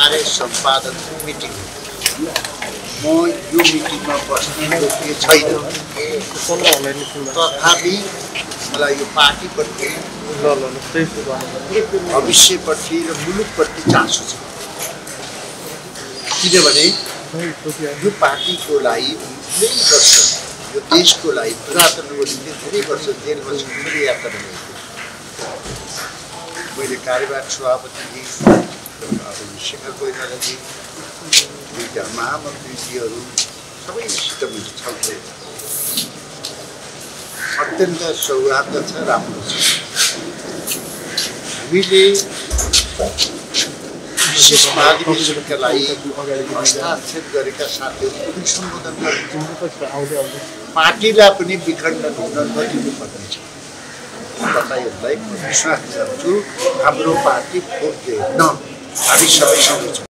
कार्य सम्पादन मिटिङ म यो मिटिङमा बस्ने योग्य छैन तथापि मलाई यो पार्टीप्रति भविष्यप्रति र मुलुकप्रति चासो छ किनभने यो पार्टीको लागि धेरै वर्ष यो देशको लागि प्रजातन्त्रको निम्ति धेरै वर्ष जेल बसेको मेरो यात्रा गरेको मैले कार्यवाहक सभापतिजी शेखर कोइरालाजी दुईटा महामन्त्रीजीहरू सबैसित मैले छलफल अत्यन्त सौहार्द छ राम्रो छ हामीले विशेष महाधिवेशनका लागि हस्ताक्षर गरेका साथीहरू सम्बोधन गर्नु पार्टीलाई पनि विखण्डन हुन नदिनुपर्नेछ तपाईहरुलाई विश्वास गर्छु हाम्रो पार्टी फोड्दैन हामी सबैसँग छौँ।